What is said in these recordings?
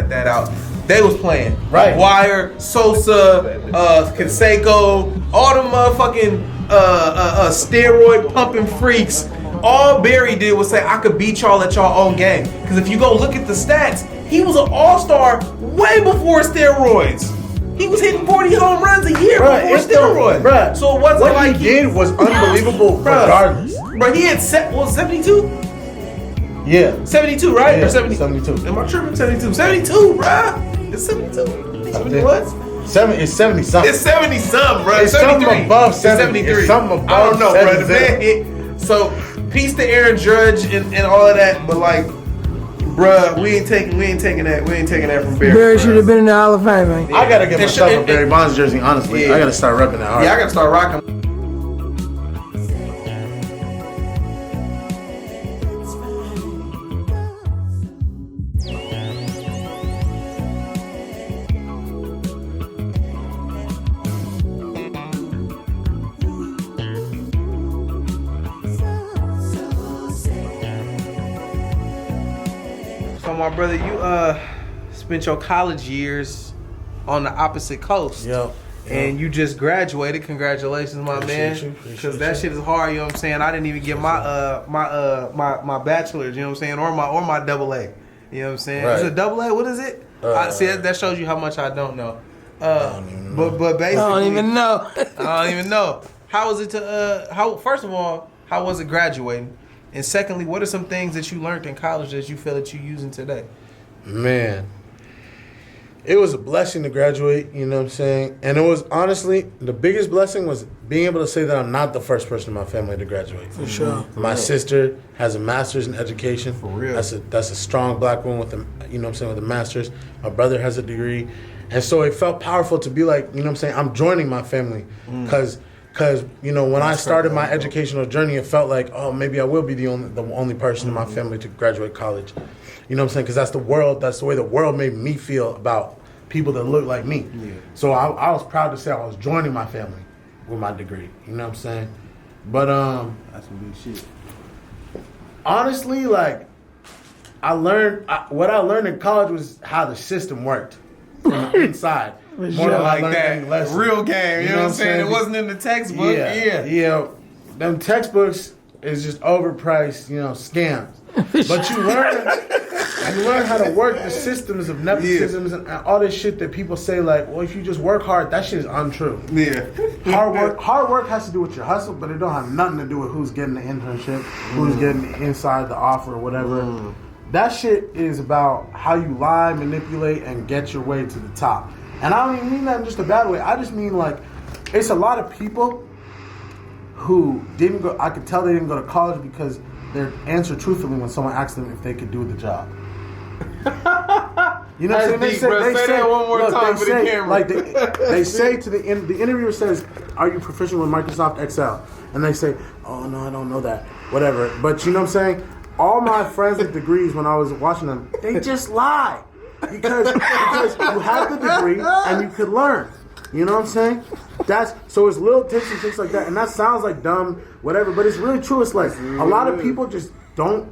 that out. They was playing right. Wire, Sosa, Canseco, all the motherfucking steroid pumping freaks. All Barry did was say, I could beat y'all at y'all own game. Because if you go look at the stats, he was an all-star way before steroids. He was hitting 40 home runs a year before steroids. So it wasn't what like he did was unbelievable regardless. Bro, he had 72? Yeah. 72, right? Yeah, or 70? 72. Am I tripping? 72. 72, bro. It's 72. 70 what? It's 70 something. It's 70 something, bro. It's something above 70. It's something above I don't know, bro. 70. The man hit. So, peace to Aaron Judge and all of that, but like, bruh, we ain't taking that from Barry. Barry should have been in the Hall of Fame, man. I gotta get myself a Barry Bonds jersey, honestly. I gotta start repping that hard. Yeah, I gotta start rocking. So my brother, you spent your college years on the opposite coast. Yep. And you just graduated. Congratulations, my man. Because that shit is hard, you know what I'm saying? I didn't even get my my bachelor's, you know what I'm saying? Or my double A. You know what I'm saying? Right. Is it double A? What is it? See, that shows you how much I don't know. I don't even know. But basically, I don't even know. I don't even know. How was it to first of all, how was it graduating? And secondly, what are some things that you learned in college that you feel that you're using today? Man, it was a blessing to graduate, you know what I'm saying? And it was honestly, the biggest blessing was being able to say that I'm not the first person in my family to graduate. For sure. My sister has a master's in education. For real. That's a strong black woman with a, you know what I'm saying, with a master's. My brother has a degree. And so it felt powerful to be like, you know what I'm saying, I'm joining my family. Because you know, when I started my educational journey, it felt like, oh, maybe I will be the only person in my family to graduate college. You know what I'm saying? Because that's the way the world made me feel about people that look like me. Yeah. So I was proud to say I was joining my family with my degree. You know what I'm saying? But that's some big shit. Honestly, like what I learned in college was how the system worked inside. More than like that real game, you know what I'm saying? It wasn't in the textbook. Yeah. Them textbooks is just overpriced, you know, scams. But you learn how to work the systems of nepotisms and all this shit that people say like, well, if you just work hard, that shit is untrue. Yeah. Hard work has to do with your hustle, but it don't have nothing to do with who's getting the internship, who's getting inside the offer or whatever. That shit is about how you lie, manipulate, and get your way to the top. And I don't even mean that in just a bad way. I just mean like, it's a lot of people who didn't go, I could tell they didn't go to college because they answered truthfully when someone asked them if they could do the job. You know what I'm saying? Say that one more time for the camera. Like they say to the interviewer says, "Are you proficient with Microsoft Excel?" And they say, "Oh no, I don't know that." Whatever. But you know what I'm saying? All my friends with degrees, when I was watching them, they just lie because you have the degree and you could learn. You know what I'm saying? So it's little tips and things like that, and that sounds like dumb, whatever, but it's really true. It's like a lot of people just don't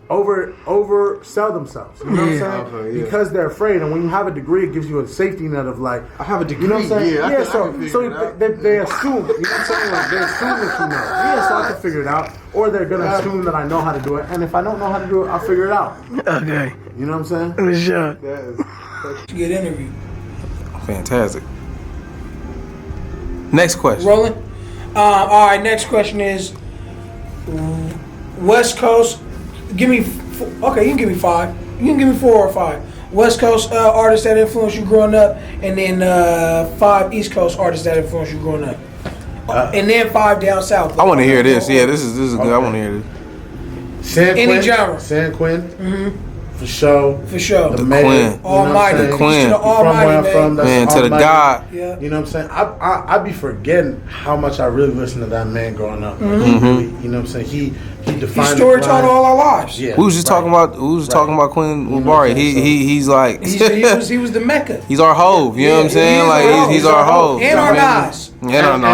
oversell themselves. You know what I'm saying? Yeah. Because they're afraid, and when you have a degree, it gives you a safety net of like, I have a degree. You know what I'm saying? Yeah, so they assume. You know what I'm saying? Like they assume that you know. Yeah, so I can figure it out, or they're gonna assume that I know how to do it, and if I don't know how to do it, I'll figure it out. Okay. You know what I'm saying? For sure. Good interview. Fantastic. Next question. Rolling. All right. Next question is West Coast. Give me. Okay, you can give me 5. You can give me 4 or 5. West Coast artists that influenced you growing up, and then 5 East Coast artists that influenced you growing up, and then 5 down south. I want to hear this. Yeah, this is good. I want to hear this. Any genre. San Quinn. For sure. The Queen. Almighty. The Queen. From where I'm from, that's man, to the God. Yeah. You know what I'm saying? I be forgetting how much I really listened to that man growing up. Like, really, you know what I'm saying? he defined. He storytelling all our lives. Yeah, We was just talking about Quinn Mubari. He's like He was the Mecca. he's our Hove. You know what I'm saying? Like he's our Hove. And our guys. And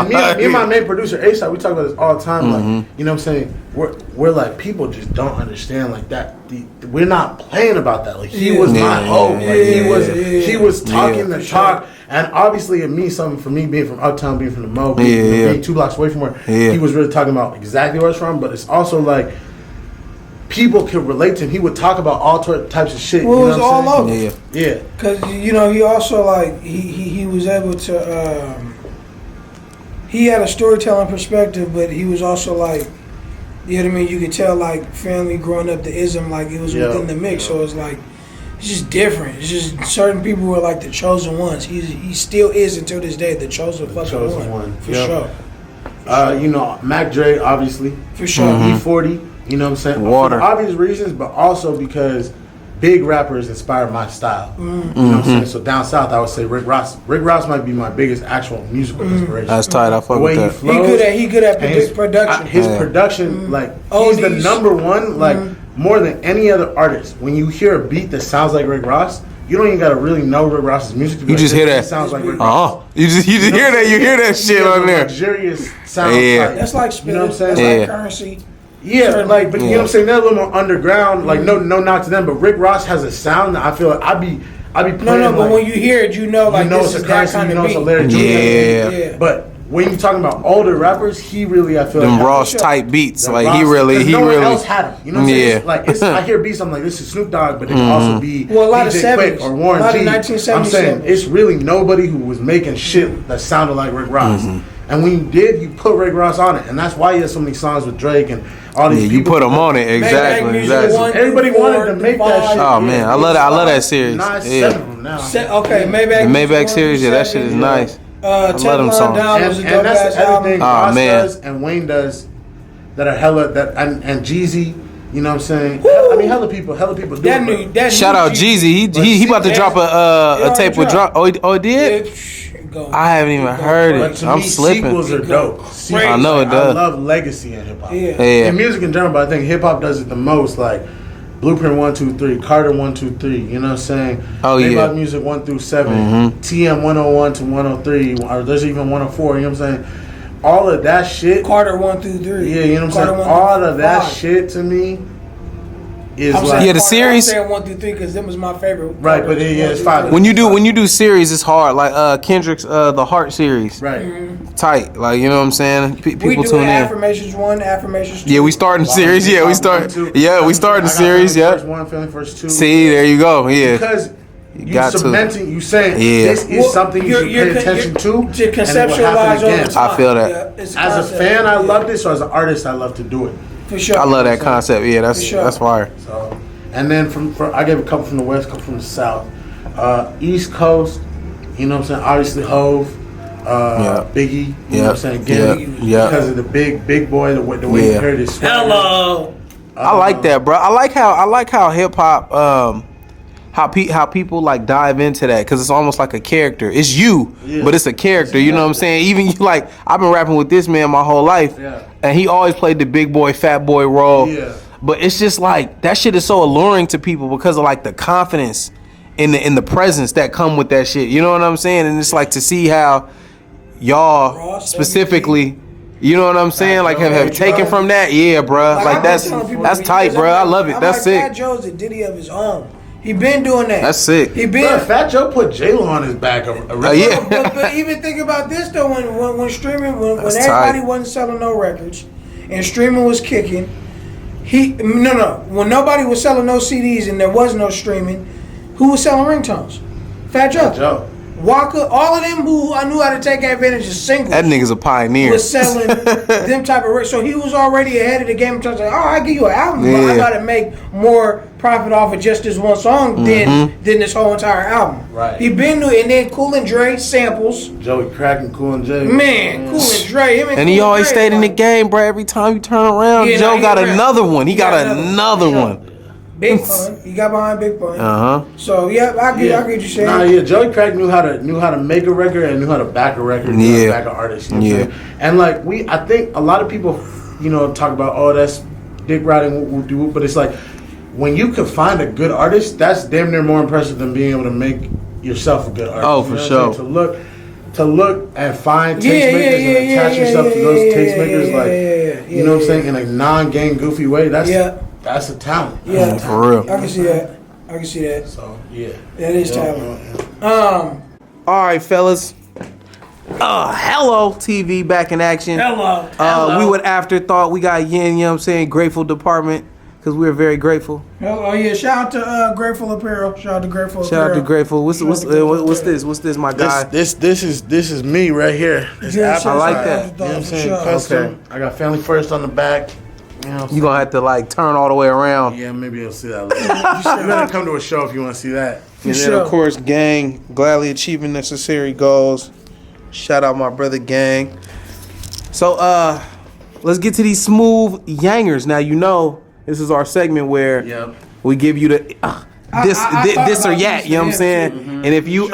me and my main producer ASAP, we talk about this all the time. Like, you know what I'm saying? We're like, people just don't understand like that. We're not playing about that. Like he was my Hove. Like he was talking the talk. And obviously, it means something for me being from Uptown, being from the Mo, being 2 blocks away from where he was really talking about exactly where it's from. But it's also like people could relate to him. He would talk about all types of shit. Well, you know it was what I'm all saying? over. Yeah. Because he also like he was able to. He had a storytelling perspective, but he was also like, you know what I mean. You could tell like family growing up, the ism like it was within the mix. So it's like. It's just different. It's just certain people were like the chosen ones. He still is until this day the chosen one. For sure. Mac Dre, obviously. For sure. E40, you know what I'm saying? Water. For obvious reasons, but also because big rappers inspire my style. You know what I'm saying? So down south, I would say Rick Ross. Rick Ross might be my biggest actual musical inspiration. That's tight. I fuck with that. He flows, he good at production. His production, like, he's the number one, like, more than any other artist. When you hear a beat that sounds like Rick Ross, you don't even gotta really know Rick Ross's music. You just hear that. It sounds like Rick Ross. You just hear that. You hear that shit on there. Luxurious sound. That's like spit. You know what I'm saying? That's like currency. Yeah, like, but you know what I'm saying? They're a little more underground. Like, no knock to them, but Rick Ross has a sound that I feel like I'd be playing. No, but when you hear it, you know, like, you know this it's is a that currency. kind You of know beat. it's a lyric. Yeah. But when you're talking about older rappers, he really, I feel Them like Ross type beats, like Ross, he really. no one else had him. You know what I'm saying? Like, I hear beats, I'm like, this is Snoop Dogg, but it can also be a lot of DJ 70s, Quick or Warren a lot G. of 1970s. I'm saying it's really nobody who was making shit that sounded like Rick Ross. And when you did, you put Rick Ross on it, and that's why he has so many songs with Drake and all these. You put him on it exactly. Everybody wanted to make that shit. Oh man, I love that series. Maybach series, that shit is nice. I love them songs. And that's everything Ross does and Wayne does that are hella and Jeezy. You know what I'm saying? I mean, hella people do it. Shout out Jeezy. He about to drop a tape with drop. Oh, he did? I haven't even heard it. I'm slipping. Sequels are dope. I know it does. I love legacy in hip hop. Yeah. In music in general, but I think hip hop does it the most. Like Blueprint 1, 2, 3, Carter 1, 2, 3. You know what I'm saying? Oh hip hop yeah. music 1 through 7. TM 101 to 103, or there's even 104. You know what I'm saying? All of that shit. Carter 1 through 3. Yeah, you know what I'm saying? All of that shit to me is I'm like the series. I'm saying 1 through 3 because them was my favorite. Right, but it's 5. When you do series, it's hard. Like Kendrick's the Heart series. Right. Tight. Like, you know what I'm saying? People We do tune in. affirmations 1, affirmations 2. Yeah, we starting series. Yeah, we start. Yeah, we starting series. Yeah. First 1, feeling first 2. See, there you go. Yeah. Because you got cementing, you saying this is Well, something you should pay attention to conceptualize over time. I feel that. Yeah, as a fan, I love this. Or as an artist, I love to do it. For sure. I love that concept. Yeah, that's fire. So, and then I gave a couple from the West, a couple from the South. East Coast, you know what I'm saying? Obviously Hove, Biggie, you know what I'm saying? Again, because of the big boy, the way he heard his swagger. Hello. I like that, bro. I like how hip hop how people like dive into that because it's almost like a character. It's you, but it's a character. You know what I'm saying? Even you, like, I've been rapping with this man my whole life, and he always played the big boy, fat boy role. Yeah. But it's just like that shit is so alluring to people because of like the confidence in the presence that come with that shit. You know what I'm saying? And it's like to see how y'all specifically, you know what I'm saying? Like have taken from that. Yeah, bro. Like that's tight, bro. I love it. That's sick. Fat Joe's a ditty of his own. He been doing that. That's sick. He been. Fat Joe put J-Lo on his back. Yeah. But even think about this though. When streaming, when everybody tight. wasn't selling no records, and streaming was kicking. When nobody was selling no CDs and there was no streaming, who was selling ringtones? Fat Joe. Waka, all of them who I knew how to take advantage of singles. That nigga's a pioneer. Was selling them type of records. So he was already ahead of the game in terms of, I give you an album, but I gotta make more profit off of just this one song than this whole entire album. Right. He been doing, and then Cool and Dre samples. Joey Crack and Cool and J. Man, Cool and Dre. And he always stayed in the game, bro. Every time you turn around, Joe got another one. He got another one. Big Pun. He got behind Big Pun. So I get you saying. Nah, Joey Crack knew how to make a record and knew how to back a record, and back an artist. You know what I'm saying? And like I think a lot of people, talk about, that's dick riding, whoop-de-whoop, but it's like when you can find a good artist, that's damn near more impressive than being able to make yourself a good artist. Oh, for sure. To look and find tastemakers and attach yourself to those tastemakers, you know what I'm saying, in a non-gang goofy way. That's a talent. Yeah, for real. I can see that. So yeah, that is talent. All right, fellas. Hello, TV back in action. Hello. We with Afterthought. We got Yin, you know what I'm saying, Grateful Department, because we're very grateful. Oh yeah, shout out to Grateful Apparel. Shout out to Grateful Apparel. Shout out to Grateful. What's this? What's this, my guy? This is me right here. This I like that. You know what I'm saying? Custom. Okay. I got Family First on the back. You know You gonna have to like turn all the way around. Yeah, maybe you'll see that later. You gotta come to a show if you want to see that. And then of course, Gang, gladly achieving necessary goals. Shout out my brother Gang. So let's get to these smooth yangers. Now you know this is our segment where we give you the this or that. You know what I'm saying? Mm-hmm. And if you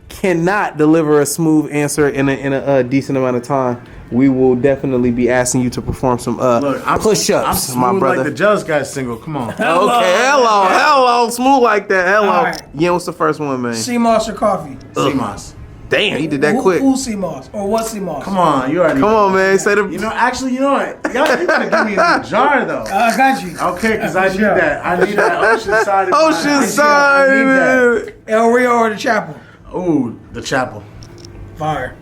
cannot deliver a smooth answer in a decent amount of time, we will definitely be asking you to perform some push-ups, I'm my smooth brother. like the Jealous Guy single. Come on. Okay, hello, smooth like that. Hello. Right. Yeah, what's the first one, man? Sea moss or coffee? Sea moss. Damn, he did that quick. Who's sea moss or what sea moss? Come on, you already. Come on, man. Say the. You know, actually, you know what? Y'all, you gotta give me a jar though. I got you. Okay, because I need that. I need that Oceanside. Oceanside. I need that. El Rio or the Chapel? Ooh, the Chapel. Fire.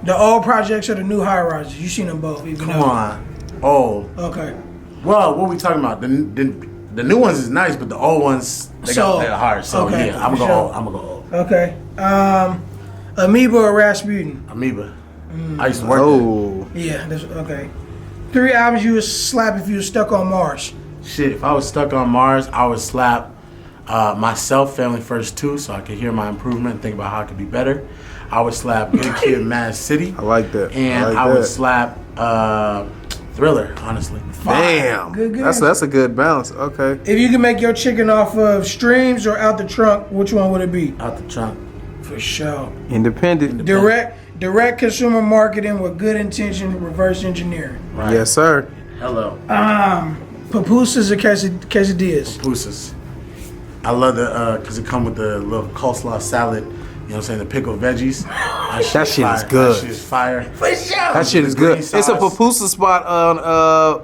The old projects or the new high rises? You seen them both? Even Come on. Old. Okay. Well, what we talking about? The new ones is nice, but the old ones they got hard. So okay, yeah, I'm gonna go old. Okay. Amoeba or Rasputin? Amoeba. I used to work there. Yeah, that's okay. 3 albums you would slap if you were stuck on Mars. Shit, if I was stuck on Mars, I would slap myself, Family First 2, so I could hear my improvement and think about how I could be better. I would slap Good Kid, Mad City. I like that. And I would slap Thriller, honestly. Damn. Good That's a good balance. Okay. If you could make your chicken off of streams or out the trunk, which one would it be? Out the trunk. For sure. Independent. Direct consumer marketing with good intention, reverse engineering. Right. Yes, sir. Hello. Pupusas or quesadillas? Pupusas. I love the, because it come with the little coleslaw salad. You know what I'm saying? The pickled veggies. That shit is good. That shit is fire. For sure. That shit is good. It's a pupusa spot on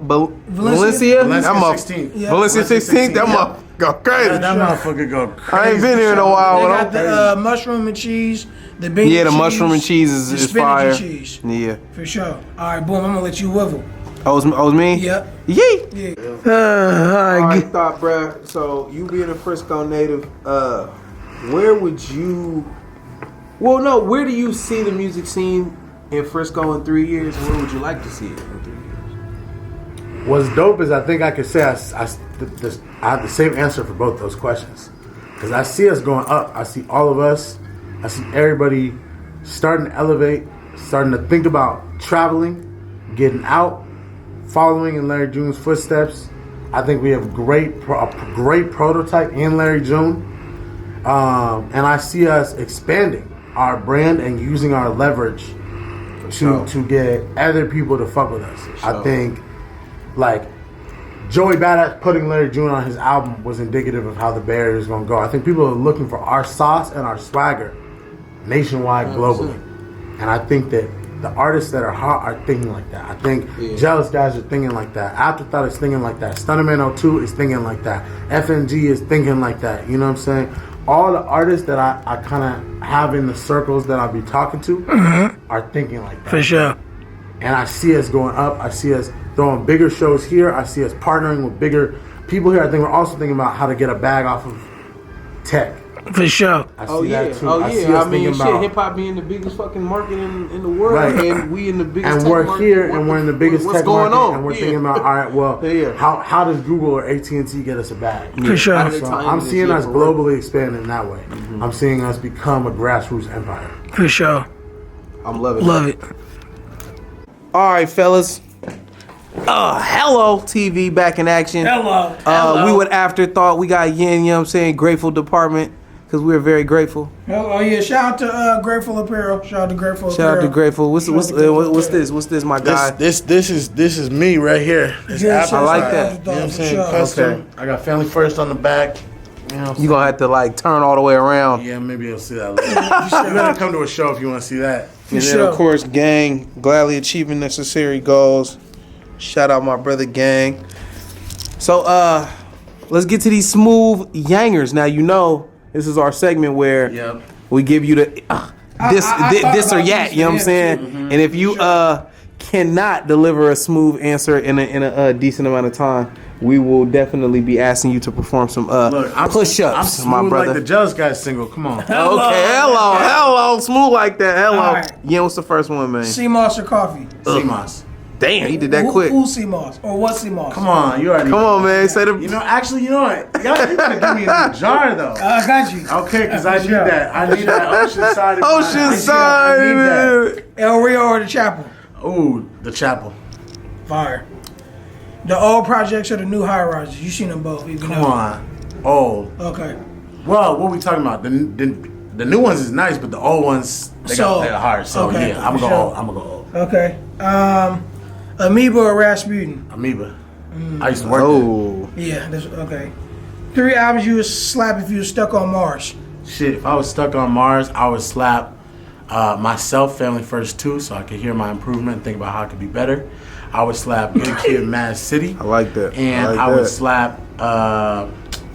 Valencia. Valencia That 16. Yeah. Valencia 16. That motherfucker go crazy. That motherfucker go crazy. I ain't been here in a while. They but got the mushroom and cheese, the bean and the cheese, mushroom and cheese the is spinach fire. and cheese. Yeah. For sure. All right, boom. I'm gonna let you wiffle. Oh, it was me? Yep. Yee. Yeah. I thought, bruh. So you being a Frisco native, where would you? Well, no. Where do you see the music scene in Frisco in 3 years? And where would you like to see it in 3 years? What's dope is I think I could say I have the same answer for both those questions. Because I see us going up. I see all of us. I see everybody starting to elevate, starting to think about traveling, getting out, following in Larry June's footsteps. I think we have a great prototype in Larry June. And I see us expanding our brand and using our leverage to get other people to fuck with us. I think, like, Joey Badass putting Larry June on his album was indicative of how the Bay Area is going to go. I think people are looking for our sauce and our swagger nationwide, globally. And I think that the artists that are hot are thinking like that. I think Jealous Guys are thinking like that. Afterthought is thinking like that. Stunnerman 02 is thinking like that. FNG is thinking like that. You know what I'm saying? All the artists that I kind of have in the circles that I'll be talking to are thinking like that. For sure. And I see us going up. I see us throwing bigger shows here. I see us partnering with bigger people here. I think we're also thinking about how to get a bag off of tech. For sure. I see that too. Oh I see yeah. us I mean, thinking shit. about, Hip hop being the biggest fucking market in the world, Right. and we in the biggest. and tech we're market. here, and we're in the biggest what's tech going market, on? and we're thinking about, all right, well, Yeah. how does Google or AT&T get us a bag? For sure. How do they So tie I'm into this seeing shit us for real? globally expanding that way. I'm seeing us become a grassroots empire. For sure. I'm loving Love it. All right, fellas. Hello, TV back in action. Hello. We with Afterthought. We got Yin, you know what I'm saying, Grateful Department, because we're very grateful. Oh yeah! Shout out to Grateful Apparel. Shout out to Grateful Apparel. Shout out to Grateful. What's this? What's this, my guy? This is me right here. This Yeah, After I like Thought. that. You know what I'm saying? Sure. Custom. Okay. I got Family First on the back. You know what I'm You gonna have to like turn all the way around. Yeah, maybe you'll see that later. You better come to a show if you want to see that. And then sure. of course, gang, gladly achieving necessary goals. Shout out my brother, gang. So let's get to these smooth yangers. Now you know this is our segment where Yep. we give you the this thought this or about yet. this, You know what I'm yeah, saying? too. And if you cannot deliver a smooth answer in a decent amount of time, we will definitely be asking you to perform some Look, I'm push-ups, smooth my brother. like the Jealous Guy single. Come on. Okay, hello, smooth like that. Hello. All right. Yeah, what's the first one, man? Sea Moss or coffee? CMOS. Damn, he did that quick. Who's Sea Moss or what's Sea Moss? Come on, you already. Come on, man. Say the. You know, actually, you know what? Y'all, you gotta give me a new jar though. I got you. Okay, because I need Sure. that. I need that ocean side. of mine. I need Oceanside. that. El Rio or the Chapel? Ooh, the chapel. Fire. The old projects or the new high rises? You seen them both? Even Come on. Oh, Okay. well, what we talking about? The new ones is nice, but the old ones they got hard. So okay, yeah, I'm for gonna go sure. old. I'm gonna go old. Okay. Amoeba or Rasputin? Amoeba. I used to work there. Oh, Yeah. That's okay. 3 albums you would slap if you were stuck on Mars. Shit, if I was stuck on Mars, I would slap myself, Family First too, so I could hear my improvement and think about how I could be better. I would slap Good Kid, Mad City. I like that. And I would slap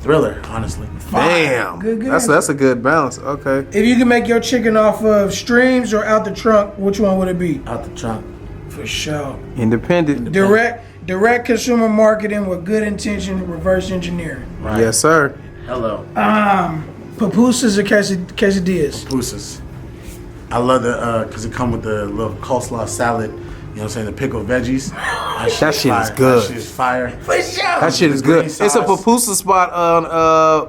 Thriller, honestly. Damn. Good. That's a good balance. Okay. If you could make your chicken off of streams or out the trunk, which one would it be? Out the trunk. For sure. Independent. Direct consumer marketing with good intention, reverse engineering. Right. Yes, sir. Hello. Pupusas or quesadillas? Pupusas. I love the, because it come with the little coleslaw salad. You know what I'm saying? The pickled veggies. That That shit is fire. good. That shit is fire. For sure. That shit is The green good. It's a sauce. pupusa spot on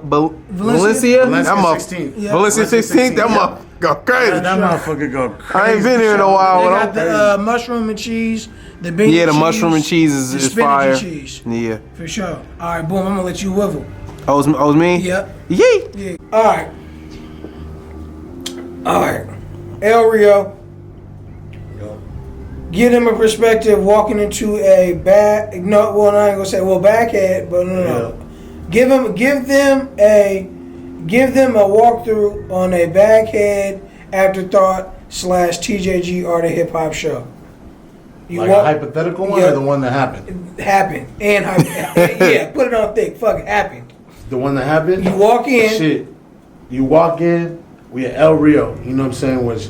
Valencia. Valencia That mother- 16. Yeah. Valencia 16. That yeah. mother go crazy. That motherfucker go crazy. I ain't been here in a They while. got But the mushroom and cheese, the bean yeah, the cheese, mushroom and cheese the is spinach fire. and cheese. Yeah. For sure. All right, boom. I'm gonna let you wiffle. Oh, it was me? Yep. Yee. Yeah. All right. All right. El Rio. Give them a perspective walking into a backhead, but no. Give them a walkthrough on a Backhead Afterthought / TJG Art of Hip Hop show. You Like a hypothetical one Yeah. or the one that happened? happened and yeah, put it on thick. Fuck it, happened. The one that happened? You walk in. Shit. You walk in, we at El Rio, you know what I'm saying, which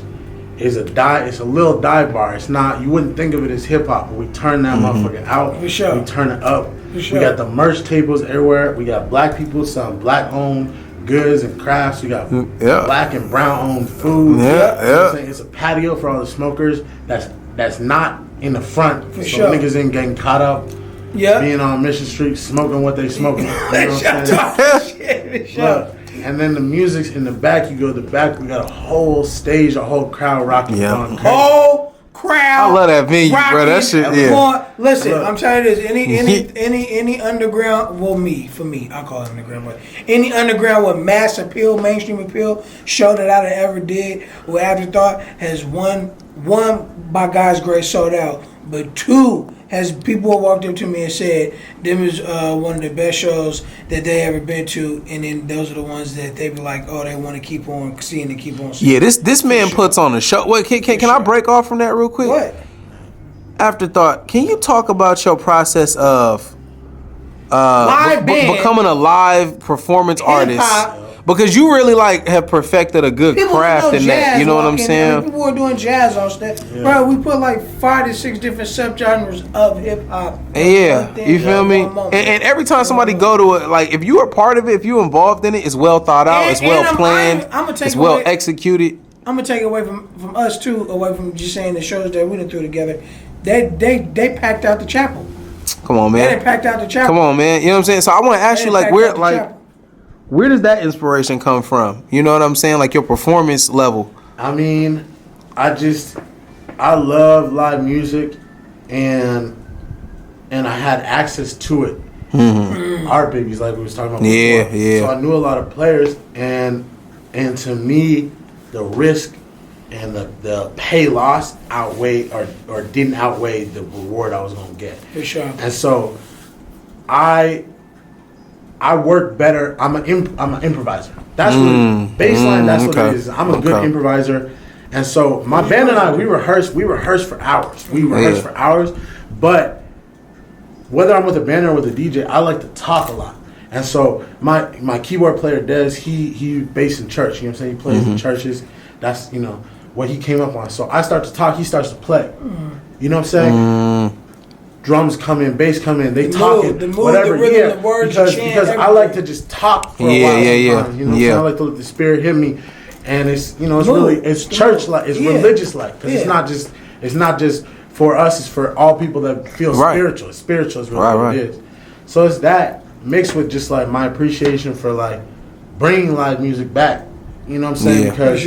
is it's a little dive bar. It's not, you wouldn't think of it as hip hop, but we turn that motherfucker out. For sure. We turn it up. For sure. We got the merch tables everywhere. We got black people selling black owned goods and crafts. We got Yeah. black and brown owned food. Yeah, You know what I'm yeah. saying? It's a patio for all the smokers that's not in the front. For so sure. niggas ain't getting caught up Yeah. being on Mission Street smoking what they smoking. You know what I'm saying? Shit. Look, and then the music's in the back. You go to the back. We got a whole stage, a whole crowd rocking. Yeah. going crazy. Whole crowd. I love that venue, bro. rocking. That shit, yeah. Boy, listen, Look. I'm telling you this. Any underground, well, for me, I call it underground, but any underground with mass appeal, mainstream appeal, show that I ever did with Afterthought has one by God's grace sold out, but two has people walked up to me and said them is one of the best shows that they ever been to, and then those are the ones that they be like, oh, they want to keep on seeing and keep on seeing. Yeah, this man puts on a show. Wait, can I break off from that real quick? What? Afterthought, can you talk about your process of Live band. becoming a live performance artist? Hip-hop. Because you really have perfected a good People craft in that. You know what I'm walking in. saying? People are doing jazz on stage. Bro, we put like 5 to 6 different subgenres of hip hop. Yeah, you feel me? And every time somebody go to it, like if you are part of it, if you involved in it, it's well thought out, it's well planned, I'ma take it's well away- executed. I'm gonna take away from us too, away from just saying the shows that we done threw together. They packed out the chapel. Come on, They man. done packed out the chapel. Come on, man. You know what I'm saying? So I want to ask you, They like, packed where, out the like, chapel. where does that inspiration come from? You know what I'm saying? Like your performance level. I mean, I love live music, and I had access to it. Art babies, like we was talking about Yeah, before. yeah. So I knew a lot of players, and And to me, the risk and the pay loss outweighed or didn't outweigh the reward I was gonna get. For sure. And so I work better. I'm an improviser. That's what baseline. That's what it is. I'm a good improviser. And so my band and I, we rehearse for hours. We rehearse for hours. But whether I'm with a band or with a DJ, I like to talk a lot. And so my keyboard player Des, he based in church. You know what I'm saying? He plays in churches. That's what he came up on. So I start to talk, he starts to play. You know what I'm saying? Drums come in, bass come in, they talking, whatever. The rhythm, the words, because I like to just talk for a while. Yeah. You know what I'm saying? I like to let the spirit hit me, and it's it's church like, it's religious like, because it's not just for us, it's for all people that feel spiritual. Spiritual is really what it is. So it's that mixed with just like my appreciation for like bringing live music back. You know what I'm saying? Because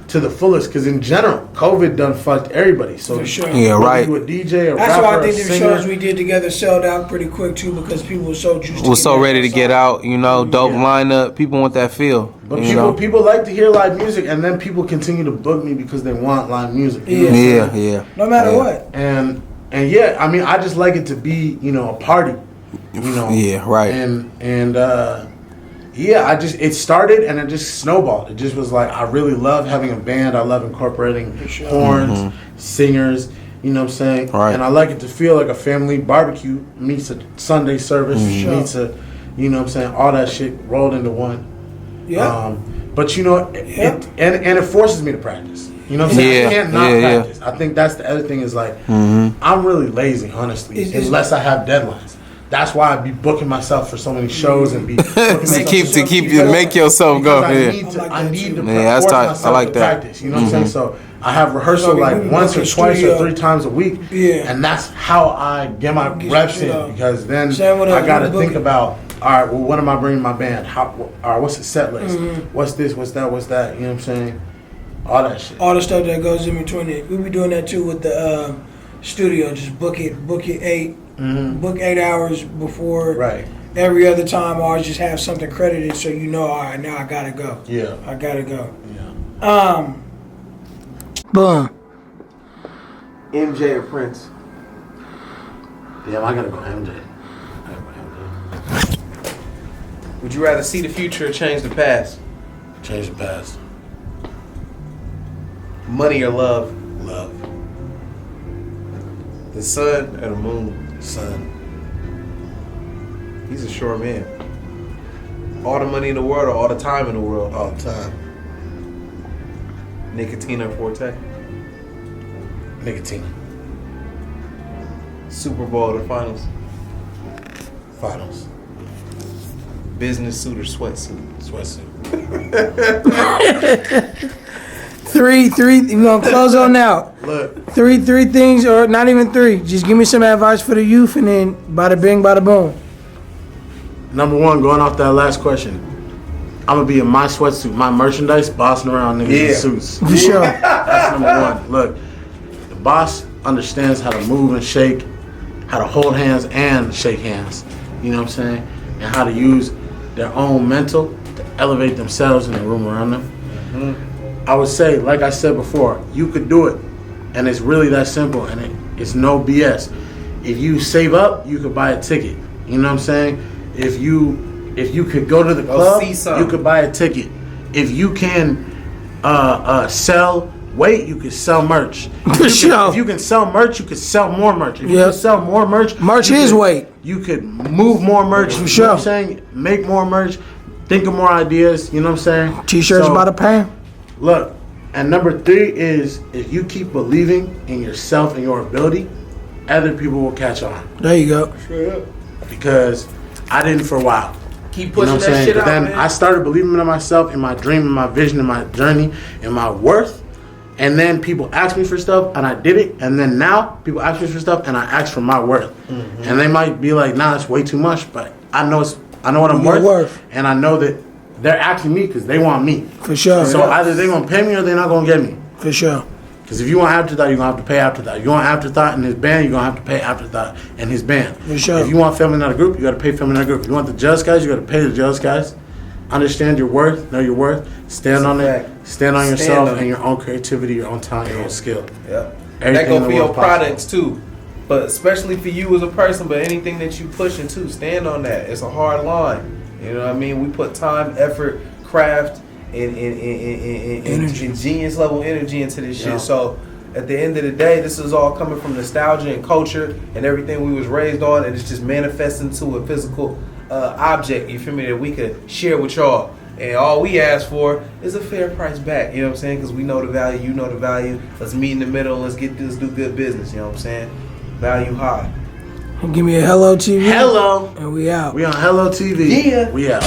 to the fullest, because in general, COVID done fucked everybody. So for sure. You a DJ, a that's rapper, why I think the singer, shows we did together sold out pretty quick too, because people were so juiced. Was so ready to get out, dope lineup. People want that feel. But people like to hear live music, and then people continue to book me because they want live music. Yeah. No matter what. And yeah, I mean, I just like it to be, a party. Yeah, right. It started and it just snowballed. It just was like, I really love having a band. I love incorporating horns, singers, you know what I'm saying? Right. And I like it to feel like a family barbecue meets a Sunday service, meets a, you know what I'm saying, all that shit rolled into one. Yeah. But it forces me to practice. You know what I'm saying? I can't not practice. I think that's the other thing is like, I'm really lazy, honestly, unless I have deadlines. That's why I be booking myself for so many shows and be make yourself go. I need to force myself to practice. You know what I'm saying? So I have rehearsal like once or twice or 3 times a week, and that's how I get my reps in. Because then I got to think about, all right, well, what am I bringing my band? All right, what's the set list? What's this? What's that? What's that? You know what I'm saying? All that shit. All the stuff that goes in between it. We be doing that too with the studio. Just book it 8. Book 8 hours before. Right. Every other time, I always just have something credited, so all right, now I gotta go. Yeah. I gotta go. Yeah. Boom. MJ or Prince? Damn, I gotta go MJ. Would you rather see the future or change the past? Change the past. Money or love? Love. The sun or the moon? Son. He's a short man. All the money in the world or all the time in the world? All the time. Nicotine or Forte? Nicotine. Super Bowl or finals? Finals. Business suit or sweatsuit? Sweatsuit. 3, we're gonna close on out. Look. 3 things, or not even 3. Just give me some advice for the youth, and then bada bing, bada boom. Number 1, going off that last question, I'm gonna be in my sweatsuit, my merchandise, bossing around niggas in suits. For sure. That's number 1. Look, the boss understands how to move and shake, how to hold hands and shake hands. You know what I'm saying? And how to use their own mental to elevate themselves in the room around them. I would say, like I said before, you could do it, and it's really that simple, and it's no BS. If you save up, you could buy a ticket. You know what I'm saying? If you could go to the club, you could buy a ticket. If you can sell weight, you could sell merch. If you can sell merch, you could sell more merch. If you can sell more merch, is weight. You could move more merch. You know what I'm saying? Make more merch. Think of more ideas. You know what I'm saying? T-shirts by the pound. Look, and number 3 is if you keep believing in yourself and your ability, other people will catch on. There you go. Because I didn't for a while. Keep pushing that shit but out, then man. I started believing in myself, in my dream, in my vision, in my journey, in my worth. And then people asked me for stuff, and I did it. And then now people ask me for stuff, and I ask for my worth. And they might be like, "Nah, it's way too much," but I know what I'm worth, and I know that they're asking me because they want me. For sure. So either they're gonna pay me or they're not gonna get me. For sure. Because if you want Afterthought, you're gonna have to pay Afterthought. If you want Afterthought in his band, you're gonna have to pay Afterthought in his band. For sure. If you want Family Not a Group, you gotta pay Family Not a Group. If you want the Jealous Guys, you gotta pay the Jealous Guys. understand your worth, know your worth, stand on it, stand on Stand yourself on it. and your own creativity, your own talent, your own skill. Yeah. Everything That go in the for your world possible. products too. But especially for you as a person, but anything that you pushing too, stand on that. It's a hard line. You know what I mean? We put time, effort, craft, and genius level energy into this shit. Yeah. So at the end of the day, this is all coming from nostalgia and culture and everything we was raised on, and it's just manifesting to a physical object, you feel me, that we could share with y'all. And all we ask for is a fair price back, you know what I'm saying? Because we know the value, you know the value. Let's meet in the middle, let's get this, do good business, you know what I'm saying? Value high. Give me a Hello TV. Hello. And we out. We on Hello TV. Yeah. We out.